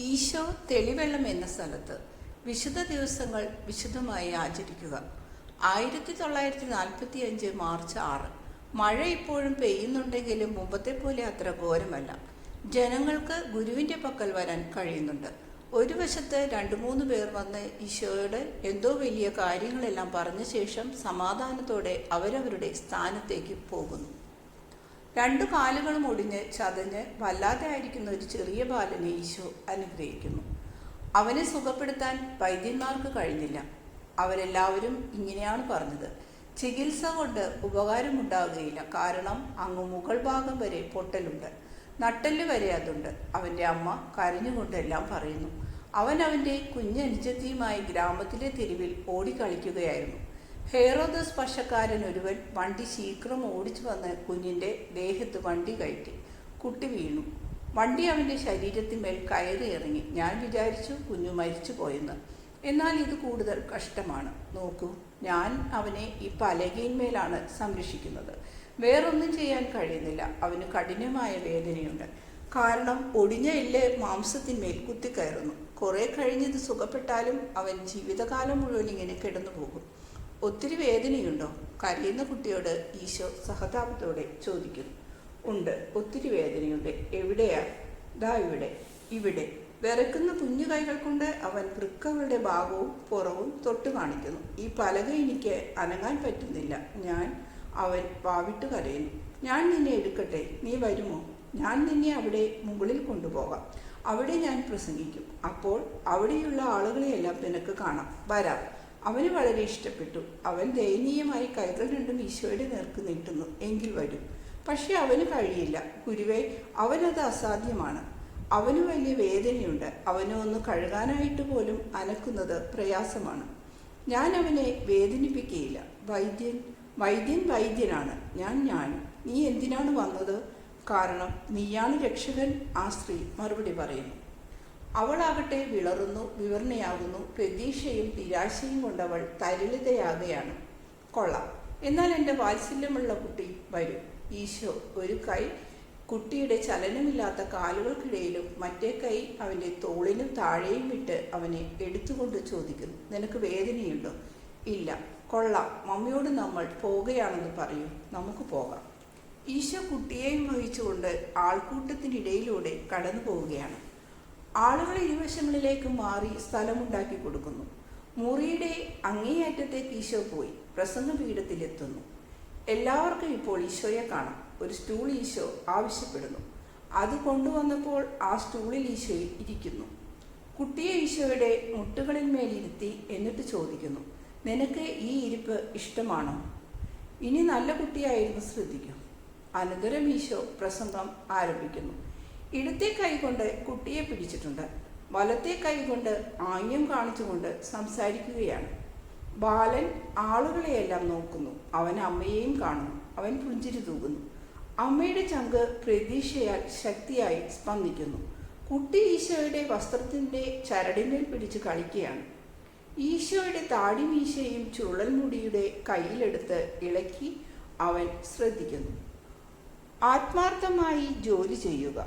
ഈശോ തെളിവെള്ളം എന്ന സ്ഥലത്ത് വിശുദ്ധ ദിവസങ്ങൾ വിശുദ്ധമായി ആചരിക്കുക. 1945 മാർച്ച് 6. മഴ ഇപ്പോഴും പെയ്യുന്നുണ്ടെങ്കിലും മുമ്പത്തെ പോലെ അത്ര ഘോരമല്ല. ജനങ്ങൾക്ക് ഗുരുവിൻ്റെ പക്കൽ വരാൻ കഴിയുന്നുണ്ട്. ഒരു വശത്ത് 2-3 പേർ വന്ന് ഈശോയോട് എന്തോ വലിയ കാര്യങ്ങളെല്ലാം പറഞ്ഞ ശേഷം സമാധാനത്തോടെ അവരവരുടെ സ്ഥാനത്തേക്ക് പോകുന്നു. 2 കാലുകളും ഒടിഞ്ഞ് ചതഞ്ഞ് വല്ലാതെ ആയിരിക്കുന്ന ഒരു ചെറിയ ബാലനെ ഈശോ അനുഗ്രഹിക്കുന്നു. അവനെ സുഖപ്പെടുത്താൻ വൈദ്യന്മാർക്ക് കഴിഞ്ഞില്ല. അവരെല്ലാവരും ഇങ്ങനെയാണ് പറഞ്ഞത്: ചികിത്സ കൊണ്ട് ഉപകാരമുണ്ടാകുകയില്ല, കാരണം അങ്ങ് മുകൾ ഭാഗം വരെ പൊട്ടലുണ്ട്, നട്ടെല്ല് വരെ അതുണ്ട്. അവൻ്റെ അമ്മ കരഞ്ഞുകൊണ്ടെല്ലാം പറയുന്നു. അവൻ അവൻ്റെ കുഞ്ഞനുജത്തിയുമായി ഗ്രാമത്തിലെ തെരുവിൽ ഓടിക്കളിക്കുകയായിരുന്നു. ഹെറോദസ് പശക്കാരൻ ഒരുവൻ വണ്ടി ശീഘ്രം ഓടിച്ചു വന്ന് കുഞ്ഞിൻ്റെ ദേഹത്ത് വണ്ടി കയറ്റി. കുട്ടി വീണു. വണ്ടി അവൻ്റെ ശരീരത്തിന്മേൽ കയറി ഇറങ്ങി. ഞാൻ വിചാരിച്ചു കുഞ്ഞു മരിച്ചു പോയെന്ന്. എന്നാൽ ഇത് കൂടുതൽ കഷ്ടമാണ്. നോക്കൂ, ഞാൻ അവനെ ഈ പലകയിന്മേലാണ് സംരക്ഷിക്കുന്നത്. വേറൊന്നും ചെയ്യാൻ കഴിയുന്നില്ല. അവന് കഠിനമായ വേദനയുണ്ട്, കാരണം ഒടിഞ്ഞ എല്ല് മാംസത്തിന്മേൽ കുത്തിക്കയറുന്നു. കുറെ കഴിഞ്ഞത് സുഖപ്പെട്ടാലും അവൻ ജീവിതകാലം മുഴുവൻ ഇങ്ങനെ കിടന്നു പോകും. ഒത്തിരി വേദനയുണ്ടോ? കരയുന്ന കുട്ടിയോട് ഈശോ സഹതാപത്തോടെ ചോദിക്കുന്നു. ഉണ്ട്, ഒത്തിരി വേദനയുണ്ട്. എവിടെയാ? ദാ ഇവിടെ, ഇവിടെ. വിറക്കുന്ന കുഞ്ഞു കൈകൾ കൊണ്ട് അവൻ വൃക്കകളുടെ ഭാഗവും പുറവും തൊട്ട് കാണിക്കുന്നു. ഈ പലക എനിക്ക് അനങ്ങാൻ പറ്റുന്നില്ല. അവൻ പാവിട്ട് കരയുന്നു. ഞാൻ നിന്നെ എടുക്കട്ടെ, നീ വരുമോ? ഞാൻ നിന്നെ അവിടെ മുകളിൽ കൊണ്ടുപോകാം. അവിടെ ഞാൻ പ്രസംഗിക്കും. അപ്പോൾ അവിടെയുള്ള ആളുകളെയെല്ലാം നിനക്ക് കാണാം. വരാം. അവന് വളരെ ഇഷ്ടപ്പെട്ടു. അവൻ ദയനീയമായി കൈകൾ രണ്ടും ഈശോയുടെ നേർക്ക് നീട്ടുന്നു. എങ്കിൽ വരൂ. പക്ഷെ അവന് കഴിയില്ല. ഗുരുവേ, അവനത് അസാധ്യമാണ്. അവന് വലിയ വേദനയുണ്ട്. അവനെ ഒന്ന് കഴുകാനായിട്ട് പോലും അനക്കുന്നത് പ്രയാസമാണ്. ഞാൻ അവനെ വേദനിപ്പിക്കുകയില്ല. വൈദ്യനാണ്. ഞാൻ. നീ എന്തിനാണ് വന്നത്? കാരണം നീയാണ് രക്ഷകൻ. ആ സ്ത്രീ മറുപടി പറയുന്നു. അവളാകട്ടെ വിളറുന്നു, വിവരണയാകുന്നു. പ്രതീക്ഷയും നിരാശയും കൊണ്ടവൾ തരിളിതയാകുകയാണ്. കൊള്ളാം, എന്നാൽ എൻ്റെ വാത്സല്യമുള്ള കുട്ടി വരൂ. ഈശോ ഒരു കൈ കുട്ടിയുടെ ചലനമില്ലാത്ത കാലുകൾക്കിടയിലും മറ്റേ കൈ അവൻ്റെ തോളിനും താഴെയും വിട്ട് അവനെ എടുത്തുകൊണ്ട് ചോദിക്കുന്നു, നിനക്ക് വേദനയുണ്ടോ? ഇല്ല. കൊള്ളാം, മമ്മിയോട് നമ്മൾ പോകുകയാണെന്ന് പറയൂ. നമുക്ക് പോകാം. ഈശോ കുട്ടിയെയും വഹിച്ചുകൊണ്ട് ആൾക്കൂട്ടത്തിനിടയിലൂടെ കടന്നു പോവുകയാണ്. ആളുകൾ ഇരുവശങ്ങളിലേക്ക് മാറി സ്ഥലമുണ്ടാക്കി കൊടുക്കുന്നു. മുറിയുടെ അങ്ങേയറ്റത്തേക്ക് ഈശോ പോയി പ്രസംഗപീഠത്തിലെത്തുന്നു. എല്ലാവർക്കും ഇപ്പോൾ ഈശോയെ കാണാം. ഒരു സ്റ്റൂൾ ഈശോ ആവശ്യപ്പെടുന്നു. അത് കൊണ്ടുവന്നപ്പോൾ ആ സ്റ്റൂളിൽ ഈശോ ഇരിക്കുന്നു. കുട്ടിയെ ഈശോയുടെ മുട്ടുകളിൽ മേലിരുത്തി എന്നിട്ട് ചോദിക്കുന്നു, നിനക്ക് ഈ ഇരിപ്പ് ഇഷ്ടമാണോ? ഇനി നല്ല കുട്ടിയായിരുന്നു ശ്രദ്ധിക്കും. അനന്തരം ഈശോ പ്രസംഗം ആരംഭിക്കുന്നു. ഇടത്തെ കൈ കൊണ്ട് കുട്ടിയെ പിടിച്ചിട്ടുണ്ട്. വലത്തെ കൈ കൊണ്ട് ആംഗ്യം കാണിച്ചുകൊണ്ട് സംസാരിക്കുകയാണ്. ബാലൻ ആളുകളെയെല്ലാം നോക്കുന്നു. അവൻ അമ്മയെയും കാണുന്നു. അവൻ പുഞ്ചിരി തൂകുന്നു. അമ്മയുടെ ചങ്ക് പ്രതീക്ഷയാൽ ശക്തിയായി സ്പന്ദിക്കുന്നു. കുട്ടി ഈശോയുടെ വസ്ത്രത്തിൻ്റെ ചരടിന്മേൽ പിടിച്ച് കളിക്കുകയാണ്. ഈശോയുടെ താടി മീശയും ചുഴൽ മുടിയുടെ കയ്യിലെടുത്ത് ഇളക്കി അവൻ ശ്രദ്ധിക്കുന്നു. ആത്മാർത്ഥമായി ജോലി ചെയ്യുക.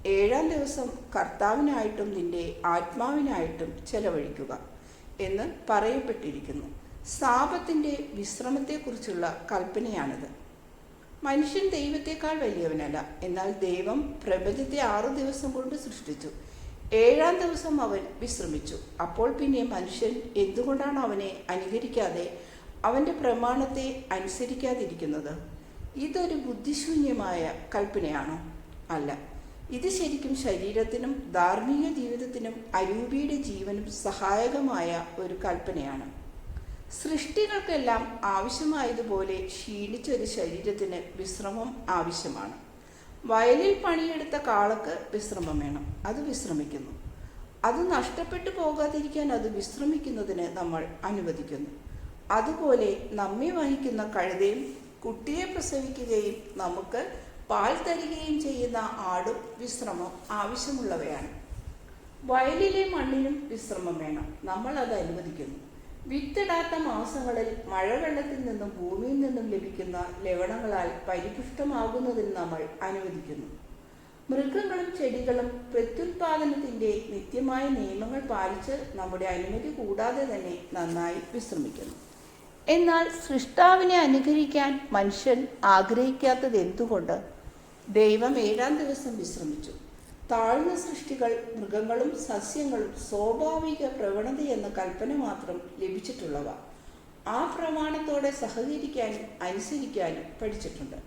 7-ാം ദിവസം കർത്താവിനായിട്ടും നിന്റെ ആത്മാവിനായിട്ടും ചെലവഴിക്കുക എന്ന് പറയപ്പെട്ടിരിക്കുന്നു. സാബത്തിന്റെ വിശ്രമത്തെക്കുറിച്ചുള്ള കൽപ്പനയാണിത്. മനുഷ്യൻ ദൈവത്തെക്കാൾ വലിയവനല്ല. എന്നാൽ ദൈവം പ്രപഞ്ചത്തെ 6 ദിവസം കൊണ്ട് സൃഷ്ടിച്ചു. 7-ാം ദിവസം അവൻ വിശ്രമിച്ചു. അപ്പോൾ പിന്നെ മനുഷ്യൻ എന്തുകൊണ്ടാണ് അവനെ അനുകരിക്കാതെ അവൻ്റെ പ്രമാണത്തെ അനുസരിക്കാതിരിക്കുന്നത്? ഇതൊരു ബുദ്ധിശൂന്യമായ കൽപ്പനയാണോ? അല്ല. ഇത് ശരിക്കും ശരീരത്തിനും ധാർമ്മിക ജീവിതത്തിനും അരൂപിയുടെ ജീവനും സഹായകമായ ഒരു കൽപ്പനയാണ്. സൃഷ്ടികൾക്കെല്ലാം ആവശ്യമായതുപോലെ ക്ഷീണിച്ചൊരു ശരീരത്തിന് വിശ്രമം ആവശ്യമാണ്. വയലിൽ പണിയെടുത്ത കാളക്ക് വിശ്രമം വേണം. അത് വിശ്രമിക്കുന്നു. അത് നഷ്ടപ്പെട്ടു പോകാതിരിക്കാൻ അത് വിശ്രമിക്കുന്നതിന് നമ്മൾ അനുവദിക്കുന്നു. അതുപോലെ നമ്മെ വഹിക്കുന്ന കഴുതയും കുട്ടിയെ പ്രസവിക്കുകയും നമുക്ക് പാൽ തരികയും ചെയ്യുന്ന ആടും വിശ്രമം ആവശ്യമുള്ളവയാണ്. വയലിലെ മണ്ണിനും വിശ്രമം വേണം. നമ്മൾ അത് അനുവദിക്കുന്നു. വിത്തിടാത്ത മാസങ്ങളിൽ മഴവെള്ളത്തിൽ നിന്നും ഭൂമിയിൽ നിന്നും ലഭിക്കുന്ന ലവണങ്ങളാൽ പരിപുഷ്ടമാകുന്നതിന് നമ്മൾ അനുവദിക്കുന്നു. മൃഗങ്ങളും ചെടികളും പ്രത്യുൽപാദനത്തിൻ്റെ നിത്യമായ നിയമങ്ങൾ പാലിച്ച് നമ്മുടെ അനുമതി കൂടാതെ തന്നെ നന്നായി വിശ്രമിക്കുന്നു. എന്നാൽ സൃഷ്ടാവിനെ അനുകരിക്കാൻ മനുഷ്യൻ ആഗ്രഹിക്കാത്തത് എന്തുകൊണ്ട്? ദൈവം 7-ാം ദിവസം വിശ്രമിച്ചു. താഴ്ന്ന സൃഷ്ടികൾ, മൃഗങ്ങളും സസ്യങ്ങളും സ്വാഭാവിക പ്രവണതയെന്ന കൽപ്പന മാത്രം ലഭിച്ചിട്ടുള്ളവ ആ പ്രമാണത്തോടെ സഹകരിക്കാനും അനുസരിക്കാനും പഠിച്ചിട്ടുണ്ട്.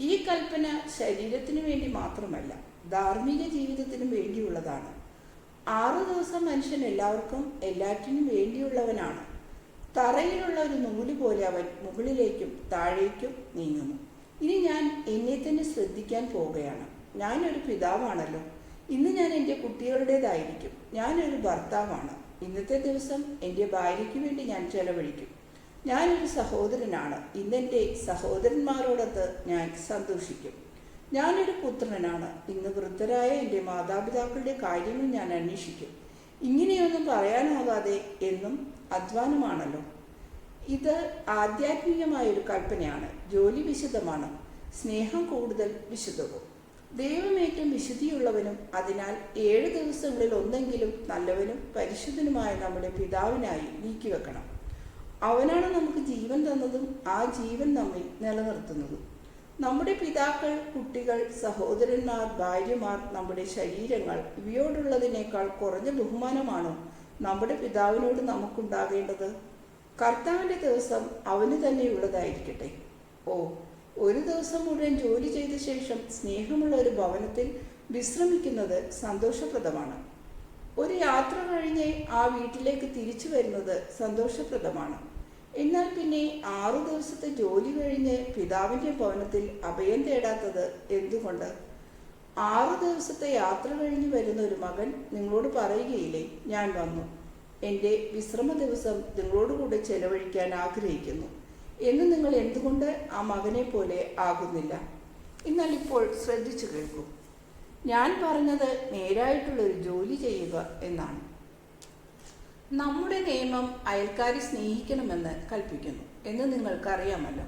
ഈ കൽപ്പന ശരീരത്തിനു വേണ്ടി മാത്രമല്ല, ധാർമ്മിക ജീവിതത്തിനും വേണ്ടിയുള്ളതാണ്. 6 ദിവസം മനുഷ്യൻ എല്ലാവർക്കും എല്ലാറ്റിനും വേണ്ടിയുള്ളവനാണ്. തറയിലുള്ള ഒരു നൂല് പോലെ അവൻ മുകളിലേക്കും താഴേക്കും നീങ്ങുന്നു. ഇനി ഞാൻ എന്നെ തന്നെ ശ്രദ്ധിക്കാൻ പോവുകയാണ്. ഞാനൊരു പിതാവാണല്ലോ. ഇന്ന് ഞാൻ എൻ്റെ കുട്ടികളുടേതായിരിക്കും. ഞാനൊരു ഭർത്താവാണ്. ഇന്നത്തെ ദിവസം എൻ്റെ ഭാര്യയ്ക്ക് വേണ്ടി ഞാൻ ചെലവഴിക്കും. ഞാനൊരു സഹോദരനാണ്. ഇന്നെൻ്റെ സഹോദരന്മാരോടൊത്ത് ഞാൻ സന്തോഷിക്കും. ഞാനൊരു പുത്രനാണ്. ഇന്ന് വൃദ്ധരായ എൻ്റെ മാതാപിതാക്കളുടെ കാര്യങ്ങൾ ഞാൻ അന്വേഷിക്കും. ഇങ്ങനെയൊന്നും പറയാനാകാതെ എന്നും അധ്വാനമാണല്ലോ. ഇത് ആധ്യാത്മികമായൊരു കൽപ്പനയാണ്. ജോലി വിശുദ്ധമാണ്, സ്നേഹം കൂടുതൽ വിശുദ്ധവും. ദൈവം ഏറ്റവും വിശുദ്ധിയുള്ളവനും അതിനാൽ 7 ദിവസങ്ങളിൽ ഒന്നെങ്കിലും നല്ലവനും പരിശുദ്ധനുമായ നമ്മുടെ പിതാവിനായി നീക്കിവെക്കണം. അവനാണ് നമുക്ക് ജീവൻ തന്നതും ആ ജീവൻ നമ്മിൽ നിലനിർത്തുന്നതും. നമ്മുടെ പിതാക്കൾ, കുട്ടികൾ, സഹോദരന്മാർ, ഭാര്യമാർ, നമ്മുടെ ശരീരങ്ങൾ ഇവയോടുള്ളതിനേക്കാൾ കുറഞ്ഞ ബഹുമാനമാണോ നമ്മുടെ പിതാവിനോട് നമുക്കുണ്ടാകേണ്ടത്? കർത്താവിൻ്റെ ദിവസം അവന് തന്നെയുള്ളതായിരിക്കട്ടെ. ഒരു ദിവസം മുഴുവൻ ജോലി ചെയ്ത ശേഷം സ്നേഹമുള്ള ഒരു ഭവനത്തിൽ വിശ്രമിക്കുന്നത് സന്തോഷപ്രദമാണ്. ഒരു യാത്ര കഴിഞ്ഞ് ആ വീട്ടിലേക്ക് തിരിച്ചു വരുന്നത് സന്തോഷപ്രദമാണ്. എന്നാൽ പിന്നെ 6 ദിവസത്തെ ജോലി കഴിഞ്ഞ് പിതാവിൻ്റെ ഭവനത്തിൽ അഭയം തേടാത്തത് എന്തുകൊണ്ട്? 6 ദിവസത്തെ യാത്ര കഴിഞ്ഞ് വരുന്ന ഒരു മകൻ നിങ്ങളോട് പറയുകയില്ലേ, ഞാൻ വന്നു, എൻ്റെ വിശ്രമ ദിവസം നിങ്ങളോട് കൂടെ ചെലവഴിക്കാൻ ആഗ്രഹിക്കുന്നു എന്ന് നിങ്ങൾ എന്തുകൊണ്ട് ആ മകനെ പോലെ ആകുന്നില്ല? എന്നാൽ ഇപ്പോൾ ശ്രദ്ധിച്ചു കേൾക്കൂ. ഞാൻ പറഞ്ഞത് നേരായിട്ടുള്ളൊരു ജോലി ചെയ്യുക എന്നാണ്. നമ്മുടെ നിയമം അയൽക്കാരെ സ്നേഹിക്കണമെന്ന് കൽപ്പിക്കുന്നു എന്ന് നിങ്ങൾക്കറിയാമല്ലോ.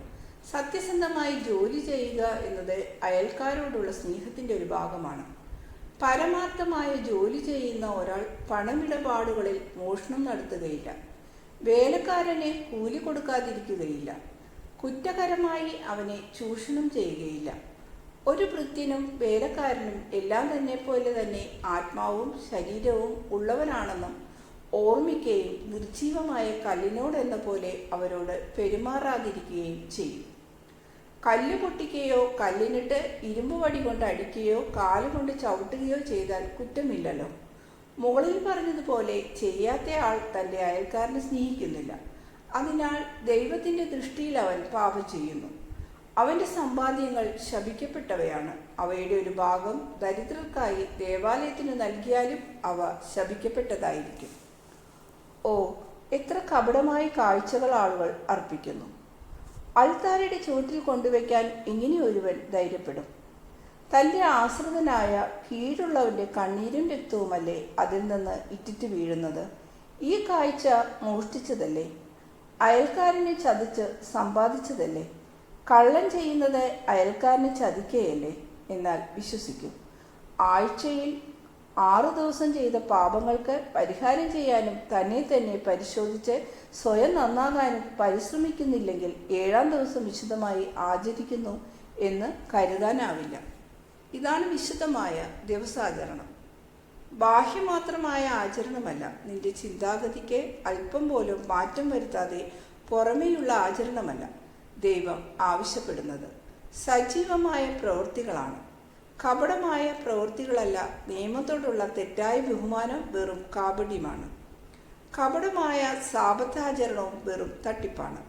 സത്യസന്ധമായി ജോലി ചെയ്യുക എന്നത് അയൽക്കാരോടുള്ള സ്നേഹത്തിൻ്റെ ഒരു ഭാഗമാണ്. പരമാർത്ഥമായ ജോലി ചെയ്യുന്ന ഒരാൾ പണമിടപാടുകളിൽ മോഷണം നടത്തുകയില്ല, വേലക്കാരനെ കൂലി കൊടുക്കാതിരിക്കുകയില്ല, കുറ്റകരമായി അവനെ ചൂഷണം ചെയ്യുകയില്ല. ഒരു ഭൃത്യനും വേലക്കാരനും എല്ലാം തന്നെ പോലെ തന്നെ ആത്മാവും ശരീരവും ഉള്ളവനാണെന്നും ഓർമ്മിക്കുകയും നിർജീവമായ കല്ലിനോടെന്ന പോലെ അവരോട് പെരുമാറാതിരിക്കുകയും ചെയ്യും. കല്ല് പൊട്ടിക്കുകയോ കല്ലിനിട്ട് ഇരുമ്പ് വടി കൊണ്ട് അടിക്കുകയോ കാലുകൊണ്ട് ചവിട്ടുകയോ ചെയ്താൽ കുറ്റമില്ലല്ലോ. മുകളിൽ പറഞ്ഞതുപോലെ ചെയ്യാത്ത ആൾ തൻ്റെ അയൽക്കാരനെ സ്നേഹിക്കുന്നില്ല. അതിനാൽ ദൈവത്തിൻ്റെ ദൃഷ്ടിയിൽ അവൻ പാപം ചെയ്യുന്നു. അവൻ്റെ സമ്പാദ്യങ്ങൾ ശപിക്കപ്പെട്ടവയാണ്. അവയുടെ ഒരു ഭാഗം ദരിദ്രർക്കായി ദേവാലയത്തിന് നൽകിയാലും അവ ശപിക്കപ്പെട്ടതായിരിക്കും. എത്ര കപടമായ കാഴ്ചകൾ ആളുകൾ അർപ്പിക്കുന്നു! അൾത്താരയുടെ ചുവട്ടിൽ കൊണ്ടുവയ്ക്കാൻ ഇങ്ങനെ ഒരുവൻ ധൈര്യപ്പെടും. തൻ്റെ ആശ്രിതനായ കീഴുള്ളവൻ്റെ കണ്ണീരും രക്തവുമല്ലേ അതിൽ നിന്ന് ഇറ്റിറ്റ് വീഴുന്നത്? ഈ കാഴ്ച മോഷ്ടിച്ചതല്ലേ? അയൽക്കാരനെ ചതിച്ച് സമ്പാദിച്ചതല്ലേ? കള്ളൻ ചെയ്യുന്നത് അയൽക്കാരനെ ചതിക്കുകയല്ലേ? എന്നാൽ വിശ്വസിക്കൂ, ആഴ്ചയിൽ 6 ദിവസം ചെയ്ത പാപങ്ങൾക്ക് പരിഹാരം ചെയ്യാനും തന്നെ തന്നെ പരിശോധിച്ച് സ്വയം നന്നാകാനും പരിശ്രമിക്കുന്നില്ലെങ്കിൽ 7-ാം ദിവസം വിശുദ്ധമായി ആചരിക്കുന്നു എന്ന് കരുതാനാവില്ല. ഇതാണ് വിശുദ്ധമായ ദിവസാചരണം. ബാഹ്യമാത്രമായ ആചരണമല്ല, നിന്റെ ചിന്താഗതിക്ക് അല്പം പോലും മാറ്റം വരുത്താതെ പുറമേയുള്ള ആചരണമല്ല ദൈവം ആവശ്യപ്പെടുന്നത്. സജീവമായ പ്രവൃത്തികളാണ്, കപടമായ പ്രവൃത്തികളല്ല. നിയമത്തോടുള്ള തെറ്റായ ബഹുമാനം വെറും കാപട്യമാണ്. കപടമായ സാപത്താചരണവും വെറും തട്ടിപ്പാണ്.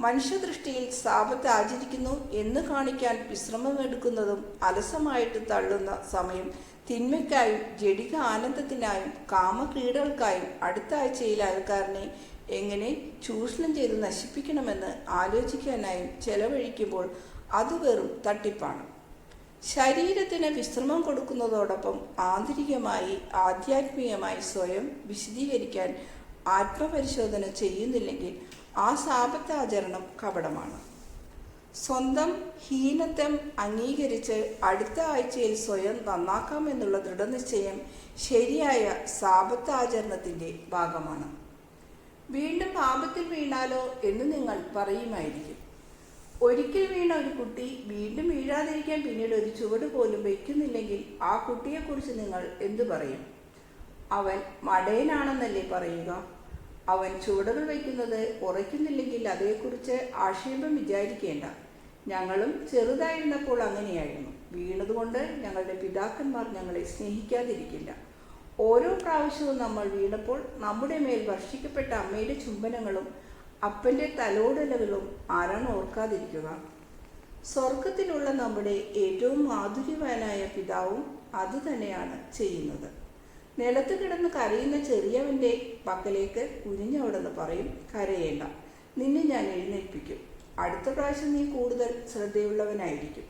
മനുഷ്യദൃഷ്ടിയിൽ സാപത്ത് ആചരിക്കുന്നു എന്ന് കാണിക്കാൻ വിശ്രമമെടുക്കുന്നതും അലസമായിട്ട് തള്ളുന്ന സമയം തിന്മയ്ക്കായും ജഡിക ആനന്ദത്തിനായും കാമക്രീഡകൾക്കായും അടുത്ത ആഴ്ചയിൽ അയൽക്കാരനെ എങ്ങനെ ചൂഷണം ചെയ്ത് നശിപ്പിക്കണമെന്ന് ആലോചിക്കാനായും ചെലവഴിക്കുമ്പോൾ അത് വെറും തട്ടിപ്പാണ്. ശരീരത്തിന് വിശ്രമം കൊടുക്കുന്നതോടൊപ്പം ആന്തരികമായി ആധ്യാത്മികമായി സ്വയം വിശദീകരിക്കാൻ ആത്മപരിശോധന ചെയ്യുന്നില്ലെങ്കിൽ ആ സാപത്താചരണം കപടമാണ്. സ്വന്തം ഹീനത്വം അംഗീകരിച്ച് അടുത്ത ആഴ്ചയിൽ സ്വയം നന്നാക്കാമെന്നുള്ള ദൃഢനിശ്ചയം ശരിയായ സാബത്ത് ആചരണത്തിൻ്റെ ഭാഗമാണ്. വീണ്ടും പാപത്തിൽ വീണാലോ എന്ന് നിങ്ങൾ പറയുമായിരിക്കും. ഒരിക്കൽ വീണ ഒരു കുട്ടി വീണ്ടും വീഴാതിരിക്കാൻ പിന്നീട് ഒരു ചുവട് പോലും വയ്ക്കുന്നില്ലെങ്കിൽ ആ കുട്ടിയെക്കുറിച്ച് നിങ്ങൾ എന്തു പറയും? അവൻ മടയനാണെന്നല്ലേ പറയുക? അവൻ ചുവടുകൾ വയ്ക്കുന്നത് ഉറയ്ക്കുന്നില്ലെങ്കിൽ അതേക്കുറിച്ച് ആക്ഷേപം വിചാരിക്കേണ്ട. ഞങ്ങളും ചെറുതായിരുന്നപ്പോൾ അങ്ങനെയായിരുന്നു. വീണതുകൊണ്ട് ഞങ്ങളുടെ പിതാക്കന്മാർ ഞങ്ങളെ സ്നേഹിക്കാതിരിക്കില്ല. ഓരോ പ്രാവശ്യവും നമ്മൾ വീണപ്പോൾ നമ്മുടെ മേൽ വർഷിക്കപ്പെട്ട അമ്മയുടെ ചുംബനങ്ങളും അപ്പൻ്റെ തലോടലുകളും ആരാണ് ഓർക്കാതിരിക്കുക? സ്വർഗത്തിലുള്ള നമ്മുടെ ഏറ്റവും മാധുര്യവാനായ പിതാവും അത് തന്നെയാണ് ചെയ്യുന്നത്. നിലത്ത് കിടന്ന് കരയുന്ന ചെറിയവൻ്റെ പക്കലേക്ക് കുനിഞ്ഞവിടെന്ന് പറയും, കരയേണ്ട, നിന്നെ ഞാൻ എഴുന്നേൽപ്പിക്കും. അടുത്ത പ്രാവശ്യം നീ കൂടുതൽ ശ്രദ്ധയുള്ളവനായിരിക്കും.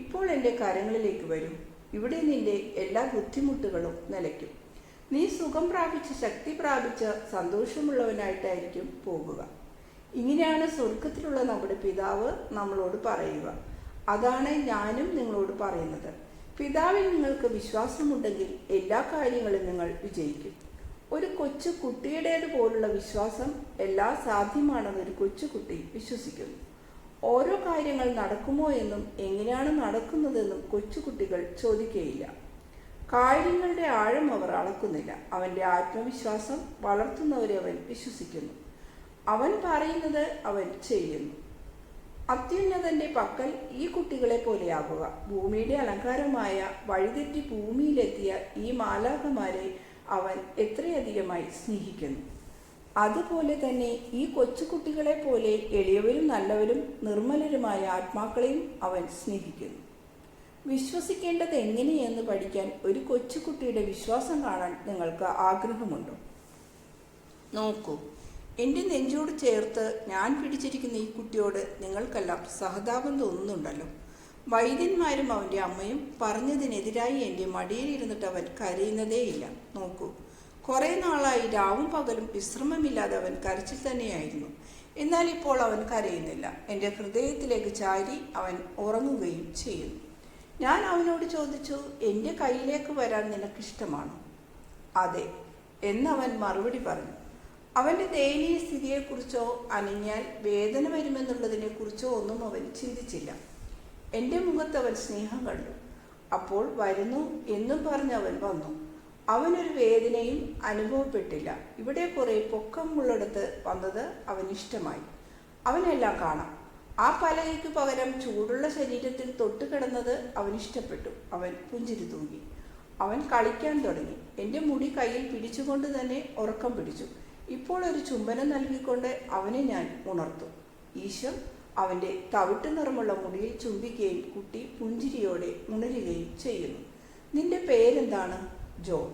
ഇപ്പോൾ എൻ്റെ കരങ്ങളിലേക്ക് വരും. ഇവിടെ നിന്റെ എല്ലാ ബുദ്ധിമുട്ടുകളും നിലയ്ക്കും. നീ സുഖം പ്രാപിച്ച് ശക്തി പ്രാപിച്ച് സന്തോഷമുള്ളവനായിട്ടായിരിക്കും പോകുക. ഇങ്ങനെയാണ് സ്വർഗത്തിലുള്ള നമ്മുടെ പിതാവ് നമ്മളോട് പറയുക. അതാണ് ഞാനും നിങ്ങളോട് പറയുന്നത്. പിതാവിൽ നിങ്ങൾക്ക് വിശ്വാസമുണ്ടെങ്കിൽ എല്ലാ കാര്യങ്ങളും നിങ്ങൾ വിജയിക്കും. ഒരു കൊച്ചു കുട്ടിയുടേതുപോലുള്ള വിശ്വാസം എല്ലാം സാധ്യമാണെന്ന് ഒരു കൊച്ചുകുട്ടി വിശ്വസിക്കുന്നു. ഓരോ കാര്യങ്ങൾ നടക്കുമോ എന്നും എങ്ങനെയാണ് നടക്കുന്നതെന്നും കൊച്ചുകുട്ടികൾ ചോദിക്കുകയില്ല. കാര്യങ്ങളുടെ ആഴം അവർ അളക്കുന്നില്ല. അവൻ്റെ ആത്മവിശ്വാസം വളർത്തുന്നവരെ അവൻ വിശ്വസിക്കുന്നു. അവൻ പറയുന്നത് അവൻ ചെയ്യുന്നു. അത്യുന്നതന്റെ പക്കൽ ഈ കുട്ടികളെ പോലെയാകുക. ഭൂമിയുടെ അലങ്കാരമായ വഴിതെറ്റി ഭൂമിയിലെത്തിയ ഈ മാലാഖമാരെ അവൻ എത്രയധികമായി സ്നേഹിക്കുന്നു. അതുപോലെ തന്നെ ഈ കൊച്ചുകുട്ടികളെ പോലെ എളിയവരും നല്ലവരും നിർമ്മലരുമായ ആത്മാക്കളെയും അവൻ സ്നേഹിക്കുന്നു. വിശ്വസിക്കേണ്ടത് എങ്ങനെയെന്ന് പഠിക്കാൻ ഒരു കൊച്ചുകുട്ടിയുടെ വിശ്വാസം കാണാൻ നിങ്ങൾക്ക് ആഗ്രഹമുണ്ടോ? നോക്കൂ, എൻ്റെ നെഞ്ചോട് ചേർത്ത് ഞാൻ പിടിച്ചിരിക്കുന്ന ഈ കുട്ടിയോട് നിങ്ങൾക്കെല്ലാം സഹതാപം തോന്നുന്നുണ്ടല്ലോ. വൈദ്യന്മാരും അവൻ്റെ അമ്മയും പറഞ്ഞതിനെതിരായി എൻ്റെ മടിയിലിരുന്നിട്ട് അവൻ കരയുന്നതേയില്ല. നോക്കൂ, കുറേ നാളായി രാവും പകലും വിശ്രമമില്ലാതെ അവൻ കരച്ചിൽ തന്നെയായിരുന്നു. എന്നാൽ ഇപ്പോൾ അവൻ കരയുന്നില്ല. എൻ്റെ ഹൃദയത്തിലേക്ക് ചാരി അവൻ ഉറങ്ങുകയും ചെയ്യുന്നു. ഞാൻ അവനോട് ചോദിച്ചു, എൻ്റെ കയ്യിലേക്ക് വരാൻ നിനക്കിഷ്ടമാണോ? അതെ എന്നവൻ മറുപടി പറഞ്ഞു. അവൻ്റെ ദയനീയ സ്ഥിതിയെക്കുറിച്ചോ അനങ്ങിയാൽ വേദന വരുമെന്നുള്ളതിനെക്കുറിച്ചോ ഒന്നും അവൻ ചിന്തിച്ചില്ല. എൻ്റെ മുഖത്ത് അവൻ സ്നേഹം കണ്ടു. അപ്പോൾ വരുന്നു എന്നും പറഞ്ഞ് അവൻ വന്നു. അവനൊരു വേദനയും അനുഭവപ്പെട്ടില്ല. ഇവിടെ കുറെ പൊക്കമുള്ളിടത്ത് വന്നത് അവനിഷ്ടമായി. അവനെല്ലാം കാണാം. ആ പലകയ്ക്ക് പകരം ചൂടുള്ള ശരീരത്തിൽ തൊട്ടുകിടന്നത് അവനിഷ്ടപ്പെട്ടു. അവൻ പുഞ്ചിരി തൂങ്ങി. അവൻ കളിക്കാൻ തുടങ്ങി. എൻ്റെ മുടി കയ്യിൽ പിടിച്ചുകൊണ്ട് തന്നെ ഉറക്കം പിടിച്ചു. ഇപ്പോൾ ഒരു ചുംബനം നൽകിക്കൊണ്ട് അവനെ ഞാൻ ഉണർത്തു. ഈശോ അവൻ്റെ തവിട്ട് നിറമുള്ള മുടിയിൽ ചുംബിക്കുകയും കുട്ടി പുഞ്ചിരിയോടെ ഉണരുകയും ചെയ്യുന്നു. നിന്റെ പേരെന്താണ്? ജോൺ.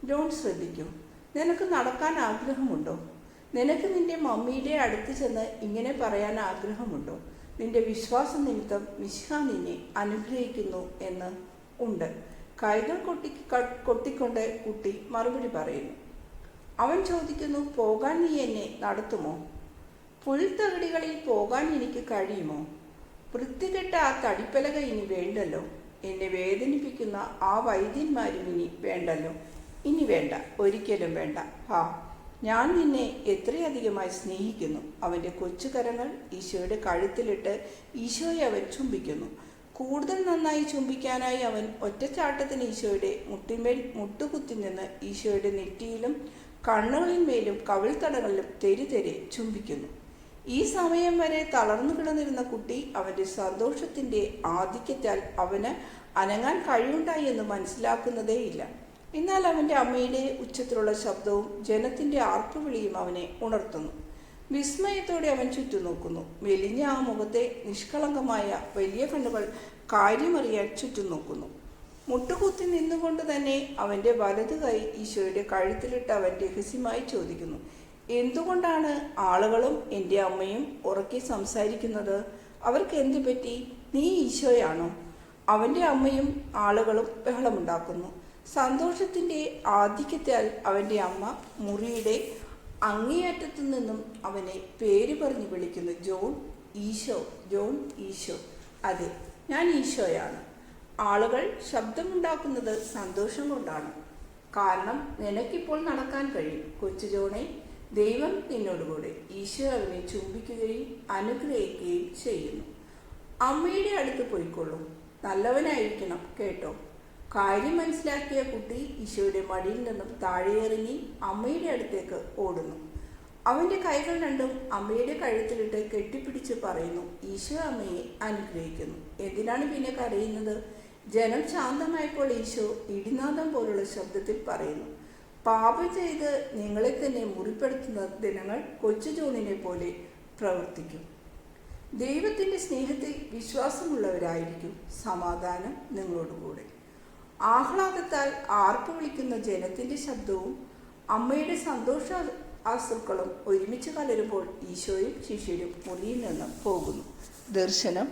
ജോൺ, ശ്രദ്ധിക്കൂ, നിനക്ക് നടക്കാൻ ആഗ്രഹമുണ്ടോ? നിനക്ക് നിന്റെ മമ്മിയുടെ അടുത്ത് ചെന്ന് ഇങ്ങനെ പറയാൻ ആഗ്രഹമുണ്ടോ? നിന്റെ വിശ്വാസം നിമിത്തം മിശിഹ നിന്നെ അനുഗ്രഹിക്കുന്നു എന്ന്. ഉണ്ട്. കൈകൾ കൊട്ടിക്കൊണ്ട് കുട്ടി മറുപടി പറയുന്നു. അവൻ ചോദിക്കുന്നു, പോകാൻ നീ എന്നെ നടത്തുമോ? പുൽത്തകിടികളിൽ പോകാൻ എനിക്ക് കഴിയുമോ? വൃത്തികെട്ട ആ തടിപ്പലക ഇനി വേണ്ടല്ലോ. എന്നെ വേദനിപ്പിക്കുന്ന ആ വൈദ്യന്മാരും ഇനി വേണ്ടല്ലോ. ഇനി വേണ്ട, ഒരിക്കലും വേണ്ട. ഞാൻ നിന്നെ എത്രയധികമായി സ്നേഹിക്കുന്നു. അവൻ്റെ കൊച്ചുകരങ്ങൾ ഈശോയുടെ കഴുത്തിലിട്ട് ഈശോയെ അവൻ ചുംബിക്കുന്നു. കൂടുതൽ നന്നായി ചുംബിക്കാനായി അവൻ ഒറ്റച്ചാട്ടത്തിന് ഈശോയുടെ മുട്ടിന്മേൽ മുട്ടുകുത്തി നിന്ന് ഈശോയുടെ നെറ്റിയിലും കണ്ണുകളിന്മേലും കവിൾത്തടങ്ങളിലും തെരി ചുംബിക്കുന്നു. ഈ സമയം വരെ തളർന്നു കിടന്നിരുന്ന കുട്ടി അവൻ്റെ സന്തോഷത്തിൻ്റെ ആധിക്യത്താൽ അവന് അനങ്ങാൻ കഴിവുണ്ടായി എന്ന് മനസ്സിലാക്കുന്നതേയില്ല. എന്നാൽ അവൻ്റെ അമ്മയുടെ ഉച്ചത്തിലുള്ള ശബ്ദവും ജനത്തിൻ്റെ ആർപ്പുവിളിയും അവനെ ഉണർത്തുന്നു. വിസ്മയത്തോടെ അവൻ ചുറ്റും നോക്കുന്നു. മെലിഞ്ഞ ആ മുഖത്തെ നിഷ്കളങ്കമായ വലിയ കണ്ണുകൾ കാര്യമറിയാൻ ചുറ്റും നോക്കുന്നു. മുട്ടുകുത്തി നിന്നുകൊണ്ട് തന്നെ അവൻ്റെ വലതു കൈ ഈശോയുടെ കഴുത്തിലിട്ട് അവൻ രഹസ്യമായി ചോദിക്കുന്നു, എന്തുകൊണ്ടാണ് ആളുകളും എൻ്റെ അമ്മയും ഉറക്കെ സംസാരിക്കുന്നത്? അവർക്ക് എന്തു പറ്റി? നീ ഈശോയാണോ? അവൻ്റെ അമ്മയും ആളുകളും ബഹളമുണ്ടാക്കുന്നു. സന്തോഷത്തിൻ്റെ ആധിക്യത്താൽ അവൻ്റെ അമ്മ മുറിയുടെ അങ്ങേയറ്റത്തു നിന്നും അവനെ പേര് പറഞ്ഞ് വിളിക്കുന്നു. John, Eesho, John Eesho. അതെ, ഞാൻ ഈശോയാണ്. ആളുകൾ ശബ്ദമുണ്ടാക്കുന്നത് സന്തോഷം കൊണ്ടാണ്. കാരണം നിനക്കിപ്പോൾ നടക്കാൻ കഴിയും. കൊച്ചു ജോണെ, ദൈവം നിന്നോടുകൂടെ. ഈശോ അവനെ ചുംബിക്കുകയും അനുഗ്രഹിക്കുകയും ചെയ്യുന്നു. അമ്മയുടെ അടുത്ത് പോയിക്കൊള്ളൂ. നല്ലവനായിരിക്കണം കേട്ടോ. കാര്യം മനസ്സിലാക്കിയ കുട്ടി ഈശോയുടെ മടിയിൽ നിന്നും താഴെ ഇറങ്ങി അമ്മയുടെ അടുത്തേക്ക് ഓടുന്നു. അവൻ്റെ കൈകൾ രണ്ടും അമ്മയുടെ കഴുത്തിലിട്ട് കെട്ടിപ്പിടിച്ച് പറയുന്നു, ഈശോ അമ്മയെ അനുഗ്രഹിക്കുന്നു. എന്തിനാണ് പിന്നെ കരയുന്നത്? ജനം ശാന്തമായപ്പോൾ ഈശോ ഇടിനാദം പോലുള്ള ശബ്ദത്തിൽ പറയുന്നു, പാപം ചെയ്ത് നിങ്ങളെ തന്നെ മുറിപ്പെടുത്തുന്ന ദിനങ്ങൾ കൊച്ചു ജോണിനെ പോലെ പ്രവർത്തിക്കും. ദൈവത്തിൻ്റെ സ്നേഹത്തിൽ വിശ്വാസമുള്ളവരായിരിക്കും. സമാധാനം നിങ്ങളോടുകൂടെ. ആഹ്ലാദത്താൽ ആർപ്പ് വിളിക്കുന്ന ജനത്തിൻ്റെ ശബ്ദവും അമ്മയുടെ സന്തോഷ ആശ്രുക്കളും ഒരുമിച്ച് കലരുമ്പോൾ ഈശോയും ശിഷ്യരും മുറിയിൽ നിന്ന് പോകുന്നു. ദർശനം